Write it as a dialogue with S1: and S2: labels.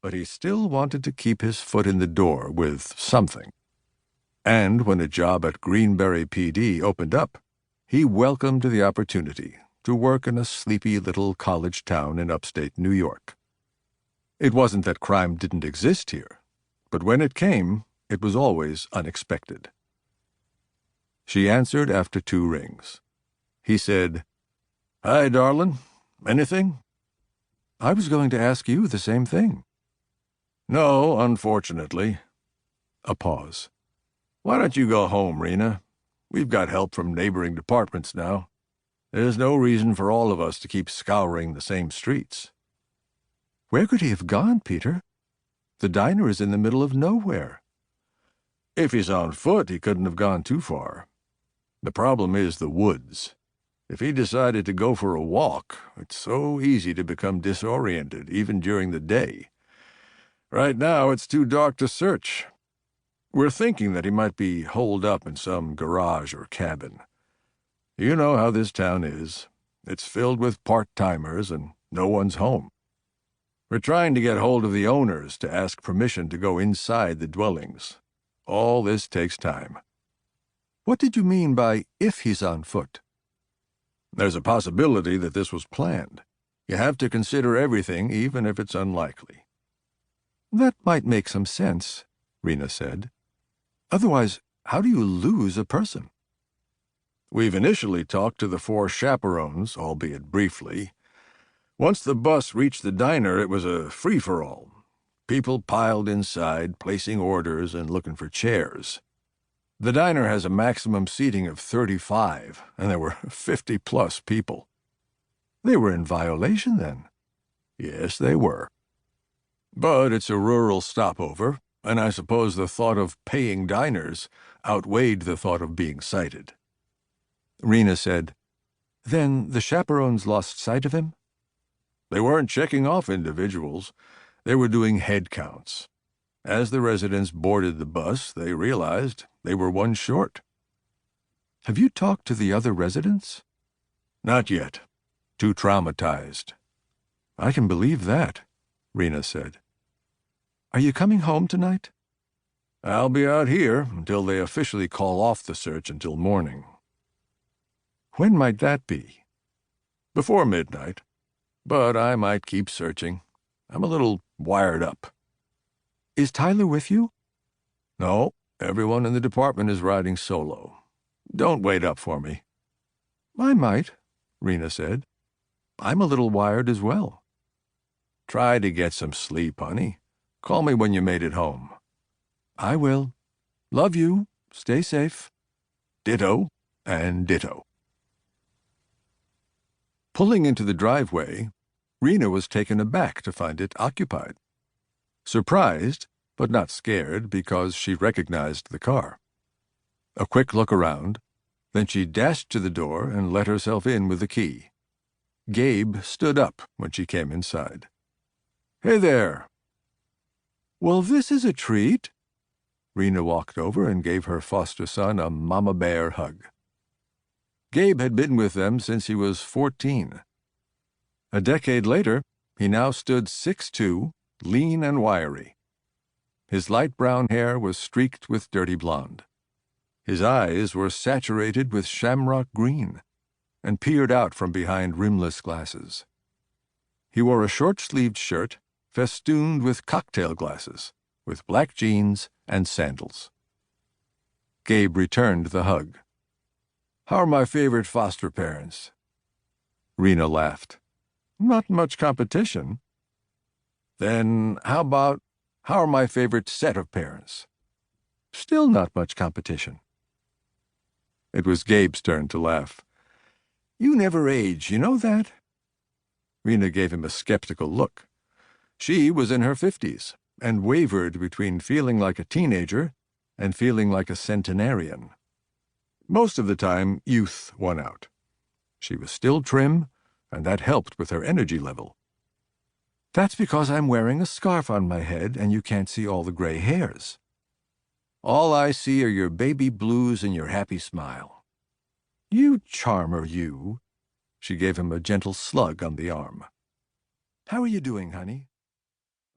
S1: but he still wanted to keep his foot in the door with something. And when a job at Greenberg PD opened up, he welcomed the opportunity to work in a sleepy little college town in upstate New York. It wasn't that crime didn't exist here, but when it came, it was always unexpected. She answered after 2 rings. He said, "Hi, darling. Anything?" "I was going to ask you the same thing." "No, unfortunately." A pause. "Why don't you go home, Rina? We've got help from neighboring departments now. There's no reason for all of us to keep scouring the same streets." "Where could he have gone, Peter? The diner is in the middle of nowhere." "If he's on foot, he couldn't have gone too far. The problem is the woods. If he decided to go for a walk, it's so easy to become disoriented, even during the day. Right now, it's too dark to search. We're thinking that he might be holed up in some garage or cabin. You know how this town is. It's filled with part-timers and no one's home. We're trying to get hold of the owners to ask permission to go inside the dwellings. All this takes time." "What did you mean by if he's on foot?" "There's a possibility that this was planned. You have to consider everything, even if it's unlikely." "That might make some sense," Rina said. "Otherwise, how do you lose a person?" "We've initially talked to the 4 chaperones, albeit briefly. Once the bus reached the diner, it was a free-for-all. People piled inside, placing orders and looking for chairs. The diner has a maximum seating of 35, and there were 50-plus people." "They were in violation, then." "Yes, they were. But it's a rural stopover, and I suppose the thought of paying diners outweighed the thought of being cited." Rina said, "Then the chaperones lost sight of him?" "They weren't checking off individuals. They were doing head counts. As the residents boarded the bus, they realized they were one short." "Have you talked to the other residents?" "Not yet. Too traumatized." "I can believe that," Rina said. "Are you coming home tonight?" "I'll be out here until they officially call off the search until morning." "When might that be?" "Before midnight. But I might keep searching. I'm a little wired up." "Is Tyler with you?" "No, everyone in the department is riding solo. Don't wait up for me." "I might," Rina said. "I'm a little wired as well." "Try to get some sleep, honey. Call me when you made it home." "I will. Love you. Stay safe." Ditto and ditto. Pulling into the driveway, Rina was taken aback to find it occupied. Surprised, but not scared because she recognized the car. A quick look around, then she dashed to the door and let herself in with the key. Gabe stood up when she came inside. "Hey there." "Well, this is a treat." Rina walked over and gave her foster son a mama bear hug. Gabe had been with them since he was 14. A decade later, he now stood 6'2", lean and wiry. His light brown hair was streaked with dirty blonde. His eyes were saturated with shamrock green and peered out from behind rimless glasses. He wore a short-sleeved shirt festooned with cocktail glasses, with black jeans and sandals. Gabe returned the hug. "How are my favorite foster parents?" Rina laughed. "Not much competition." "Then how are my favorite set of parents?" "Still not much competition." It was Gabe's turn to laugh. "You never age, you know that?" Rina gave him a skeptical look. She was in her 50s and wavered between feeling like a teenager and feeling like a centenarian. Most of the time, youth won out. She was still trim, and that helped with her energy level. "That's because I'm wearing a scarf on my head and you can't see all the gray hairs." "All I see are your baby blues and your happy smile." "You charmer, you." She gave him a gentle slug on the arm. "How are you doing, honey?"